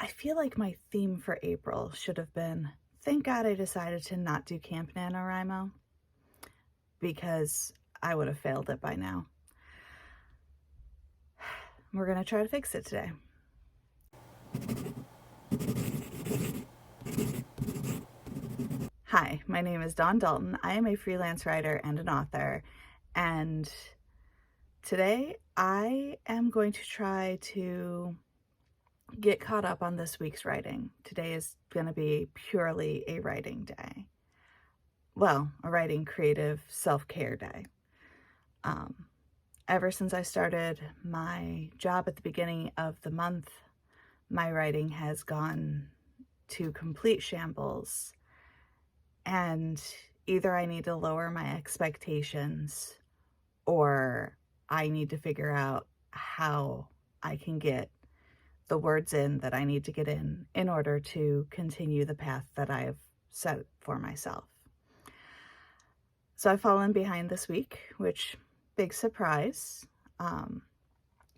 I feel like my theme for April should have been, thank God I decided to not do Camp NaNoWriMo, because I would have failed it by now. We're going to try to fix it today. Hi, my name is Dawn Dalton. I am a freelance writer and an author, and today I am going to try to get caught up on this week's writing. Today is going to be purely a writing day. Well, a writing creative self-care day. Ever since I started my job at the beginning of the month, my writing has gone to complete shambles, and either I need to lower my expectations or I need to figure out how I can get the words in that I need to get in order to continue the path that I have set for myself. So I've fallen behind this week, which, big surprise.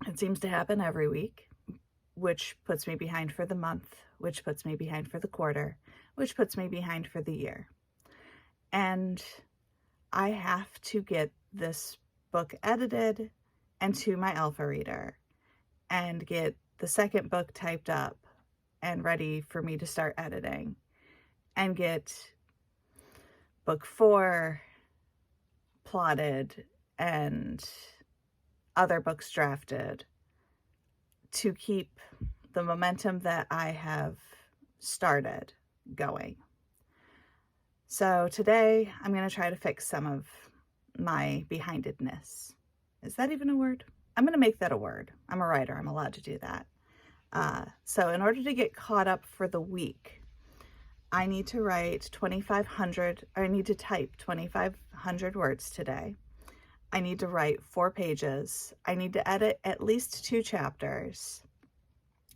It seems to happen every week, which puts me behind for the month, which puts me behind for the quarter, which puts me behind for the year. And I have to get this book edited and to my alpha reader and get the second book typed up and ready for me to start editing and get book 4 plotted and other books drafted to keep the momentum that I have started going. So today I'm going to try to fix some of my behindedness. Is that even a word? I'm going to make that a word. I'm a writer. I'm allowed to do that. So in order to get caught up for the week, I need to write 2,500, or I need to type 2,500 words today. I need to write 4 pages. I need to edit at least 2 chapters.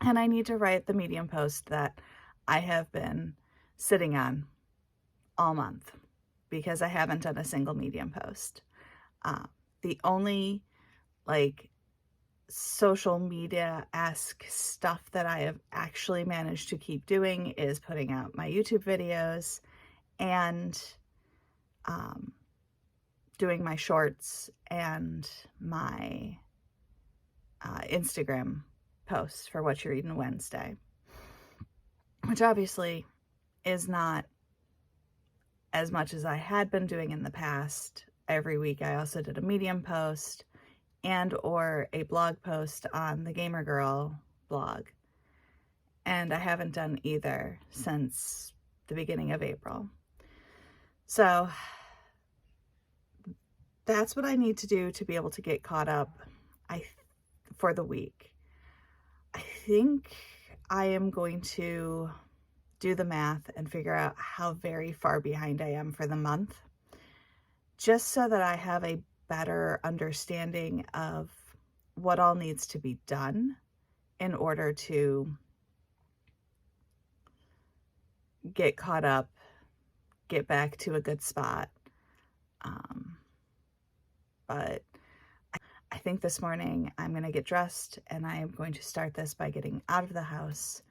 And I need to write the Medium post that I have been sitting on all month because I haven't done a single Medium post. The only social media-esque stuff that I have actually managed to keep doing is putting out my YouTube videos and doing my shorts and my Instagram posts for What You're Eating Wednesday, which obviously is not as much as I had been doing in the past. Every week I also did a Medium post and or a blog post on the Gamer Girl blog. And I haven't done either since the beginning of April. So that's what I need to do to be able to get caught up for the week. I think I am going to do the math and figure out how very far behind I am for the month, just so that I have a better understanding of what all needs to be done in order to get caught up, get back to a good spot. But I think this morning I'm going to get dressed and I am going to start this by getting out of the house.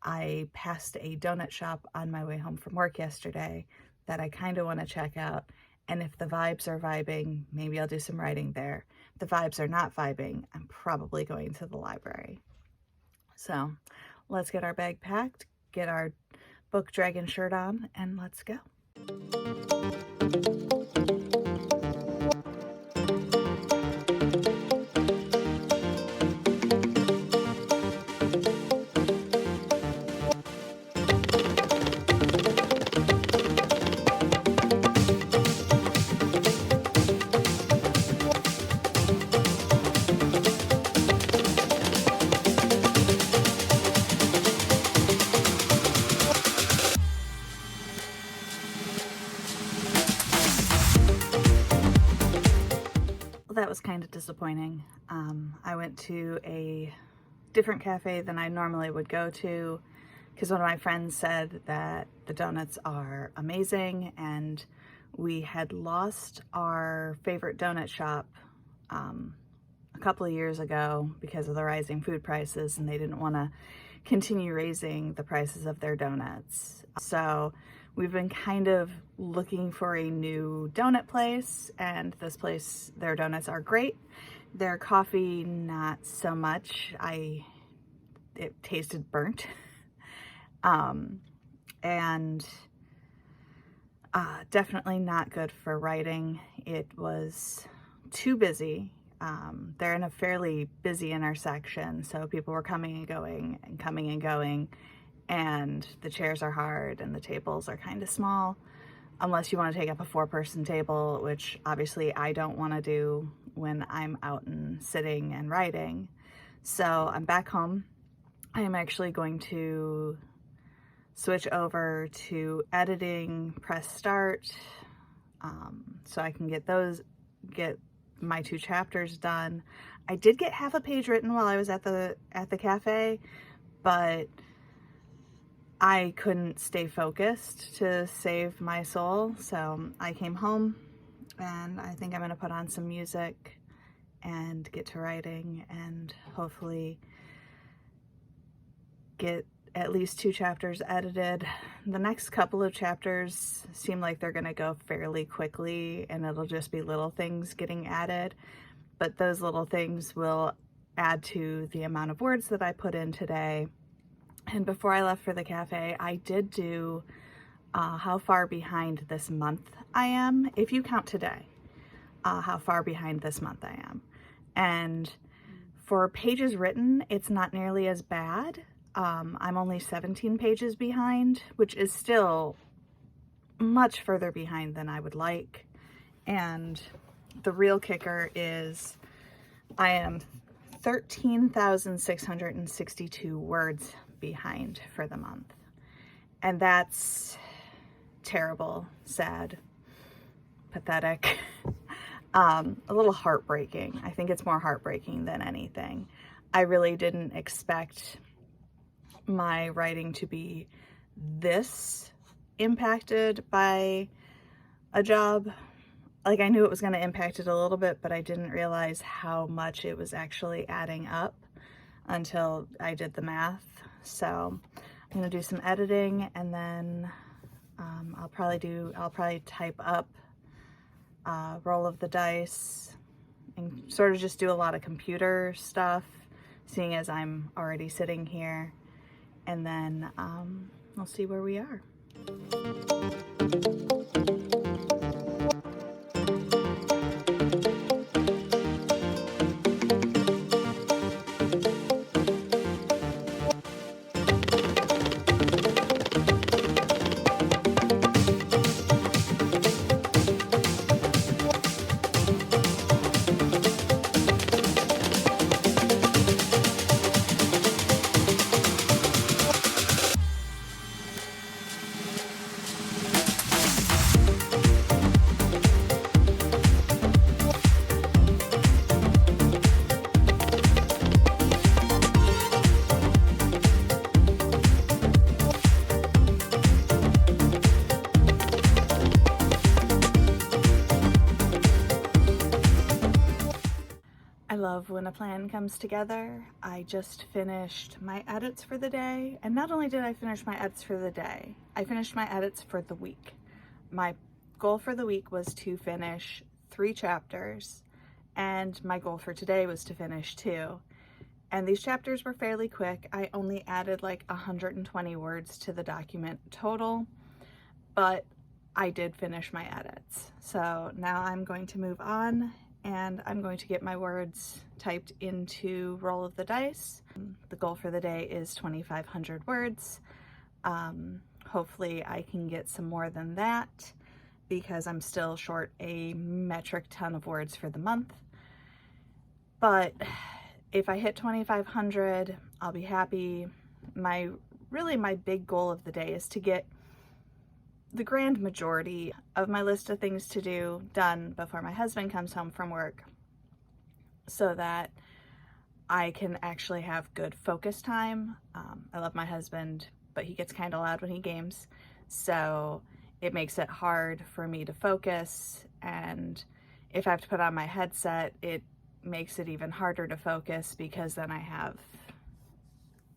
I passed a donut shop on my way home from work yesterday that I kind of want to check out. And if the vibes are vibing, maybe I'll do some writing there. If the vibes are not vibing, I'm probably going to the library. So let's get our bag packed, get our book dragon shirt on, and let's go. That was kind of disappointing. I went to a different cafe than I normally would go to because one of my friends said that the donuts are amazing, and we had lost our favorite donut shop a couple of years ago because of the rising food prices, and they didn't want to continue raising the prices of their donuts. So we've been kind of looking for a new donut place, and this place, their donuts are great. Their coffee, not so much. It tasted burnt. And definitely not good for writing. It was too busy. They're in a fairly busy intersection, so people were coming and going and coming and going, and the chairs are hard and the tables are kind of small, unless you want to take up a 4-person table, which obviously I don't want to do when I'm out and sitting and writing. So I'm back home. I am actually going to switch over to editing, press start, so I can get my 2 chapters done. I did get half a page written while I was at the cafe, but I couldn't stay focused to save my soul, so I came home, and I think I'm gonna put on some music and get to writing and hopefully get at least 2 chapters edited. The next couple of chapters seem like they're gonna go fairly quickly, and it'll just be little things getting added, but those little things will add to the amount of words that I put in today. And before I left for the cafe, I did do how far behind this month I am, if you count today, how far behind this month I am. And for pages written, it's not nearly as bad. I'm only 17 pages behind, which is still much further behind than I would like. And the real kicker is I am 13,662 words behind for the month. And that's terrible, sad, pathetic, a little heartbreaking. I think it's more heartbreaking than anything. I really didn't expect my writing to be this impacted by a job. Like, I knew it was going to impact it a little bit, but I didn't realize how much it was actually adding up until I did the math. So I'm going to do some editing, and then I'll probably type up Roll of the Dice and sort of just do a lot of computer stuff, seeing as I'm already sitting here. And then we'll see where we are. I love when a plan comes together. I just finished my edits for the day, and not only did I finish my edits for the day, I finished my edits for the week. My goal for the week was to finish 3 chapters, and my goal for today was to finish 2. And these chapters were fairly quick. I only added like 120 words to the document total, but I did finish my edits. So now I'm going to move on, and I'm going to get my words typed into Roll of the Dice. The goal for the day is 2,500 words. Hopefully I can get some more than that, because I'm still short a metric ton of words for the month. But if I hit 2,500, I'll be happy. My big goal of the day is to get the grand majority of my list of things to do done before my husband comes home from work, so that I can actually have good focus time. I love my husband, but he gets kind of loud when he games, so it makes it hard for me to focus, and if I have to put on my headset, it makes it even harder to focus, because then I have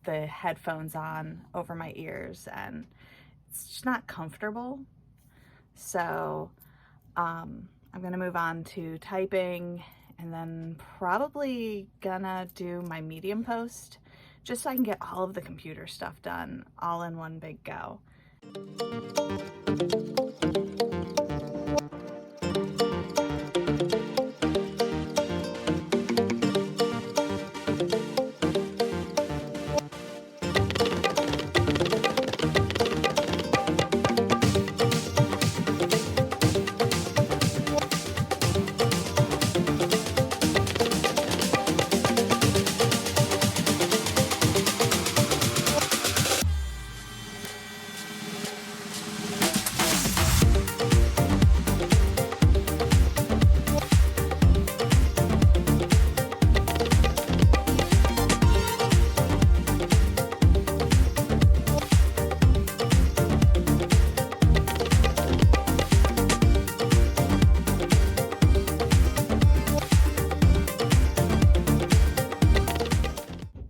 the headphones on over my ears, and it's just not comfortable. So I'm gonna move on to typing, and then probably gonna do my Medium post just so I can get all of the computer stuff done all in one big go.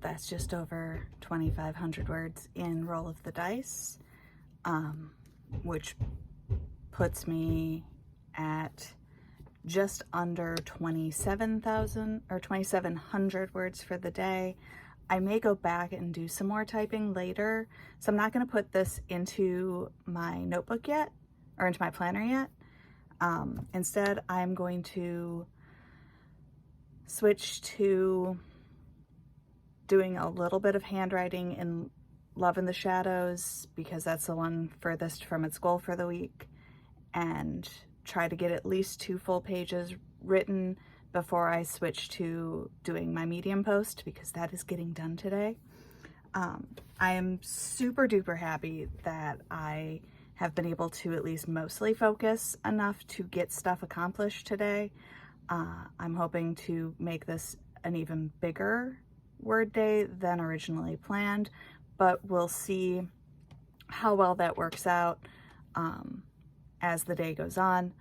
That's just over 2,500 words in Roll of the Dice, which puts me at just under 27,000 or 2,700 words for the day. I may go back and do some more typing later, so I'm not going to put this into my notebook yet, or into my planner yet. Instead, I'm going to switch to doing a little bit of handwriting in Love in the Shadows, because that's the one furthest from its goal for the week, and try to get at least 2 full pages written before I switch to doing my Medium post, because that is getting done today. I am super duper happy that I have been able to at least mostly focus enough to get stuff accomplished today. I'm hoping to make this an even bigger word day than originally planned, but we'll see how well that works out as the day goes on.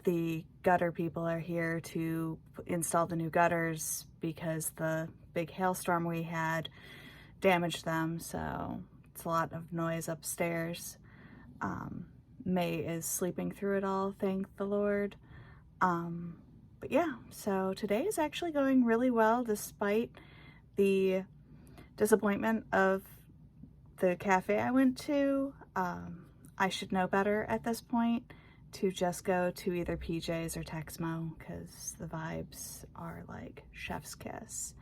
The gutter people are here to install the new gutters because the big hailstorm we had damaged them, so it's a lot of noise upstairs. May is sleeping through it all, thank the Lord. But yeah, so today is actually going really well despite the disappointment of the cafe I went to. I should know better at this point to just go to either PJ's or Texmo, because the vibes are like chef's kiss.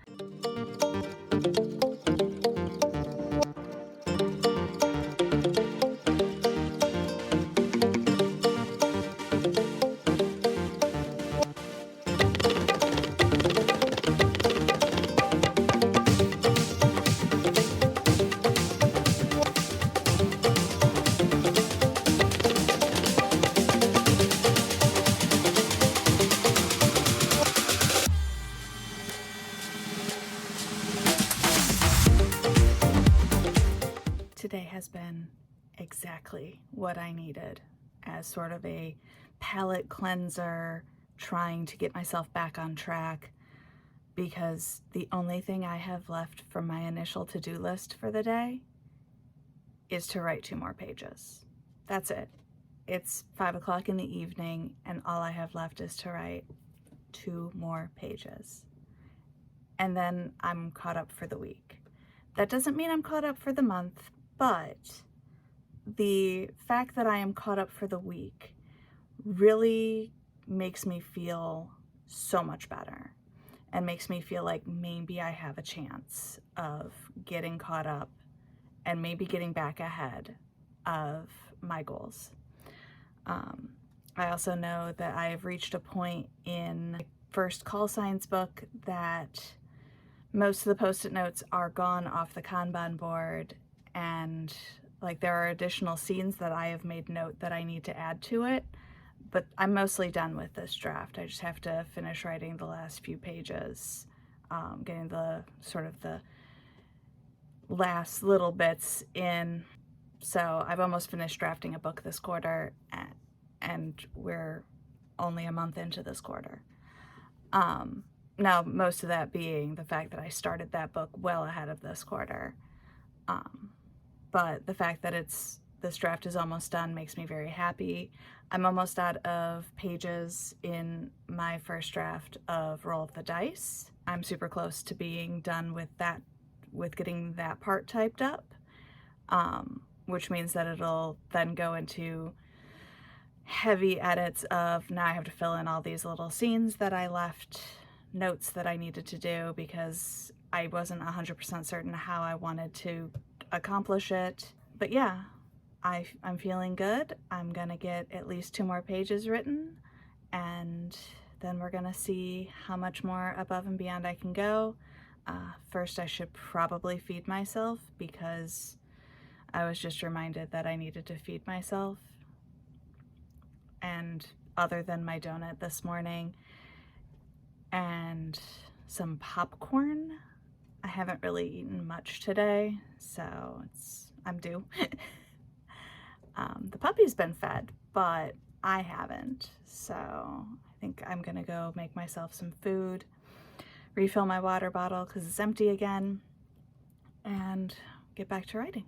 Today has been exactly what I needed as sort of a palate cleanser, trying to get myself back on track, because the only thing I have left from my initial to-do list for the day is to write 2 more pages. That's it. It's 5 o'clock in the evening, and all I have left is to write 2 more pages. And then I'm caught up for the week. That doesn't mean I'm caught up for the month, but the fact that I am caught up for the week really makes me feel so much better, and makes me feel like maybe I have a chance of getting caught up and maybe getting back ahead of my goals. I also know that I have reached a point in my first call signs book that most of the post-it notes are gone off the Kanban board, and like there are additional scenes that I have made note that I need to add to it, but I'm mostly done with this draft. I just have to finish writing the last few pages, getting the sort of the last little bits in. So I've almost finished drafting a book this quarter, and we're only a month into this quarter. Now, most of that being the fact that I started that book well ahead of this quarter. But the fact that this draft is almost done makes me very happy. I'm almost out of pages in my first draft of Roll of the Dice. I'm super close to being done with that, with getting that part typed up, which means that it'll then go into heavy edits of, now I have to fill in all these little scenes that I left, notes that I needed to do because I wasn't 100% certain how I wanted to accomplish it. But yeah, I'm feeling good. I'm gonna get at least 2 more pages written, and then we're gonna see how much more above and beyond I can go. First, I should probably feed myself because I was just reminded that I needed to feed myself. And other than my donut this morning and some popcorn, I haven't really eaten much today, so I'm due. The puppy's been fed, but I haven't, so I think I'm gonna go make myself some food, refill my water bottle because it's empty again, and get back to writing.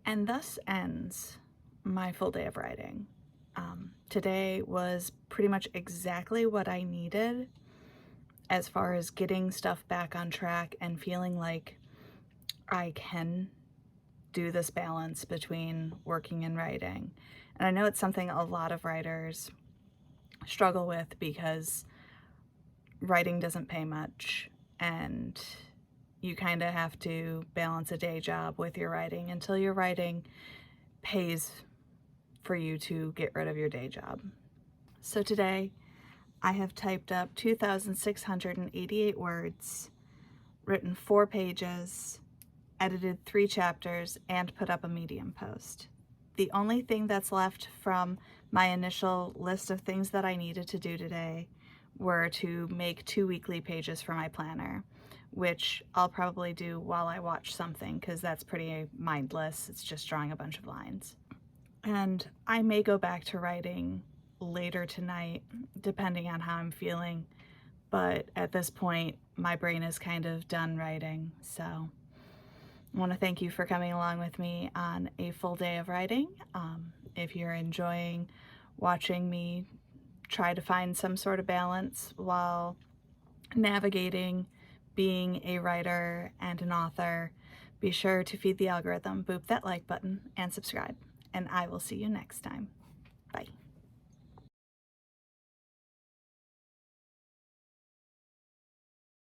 And thus ends my full day of writing. Today was pretty much exactly what I needed as far as getting stuff back on track and feeling like I can do this balance between working and writing. And I know it's something a lot of writers struggle with because writing doesn't pay much, and you kind of have to balance a day job with your writing until your writing pays for you to get rid of your day job. So today I have typed up 2,688 words, written 4 pages, edited 3 chapters, and put up a Medium post. The only thing that's left from my initial list of things that I needed to do today were to make 2 weekly pages for my planner, which I'll probably do while I watch something because that's pretty mindless. It's just drawing a bunch of lines. And I may go back to writing later tonight, depending on how I'm feeling. But at this point, my brain is kind of done writing. So I want to thank you for coming along with me on a full day of writing. If you're enjoying watching me try to find some sort of balance while navigating being a writer and an author, be sure to feed the algorithm, boop that like button, and subscribe. And I will see you next time. Bye.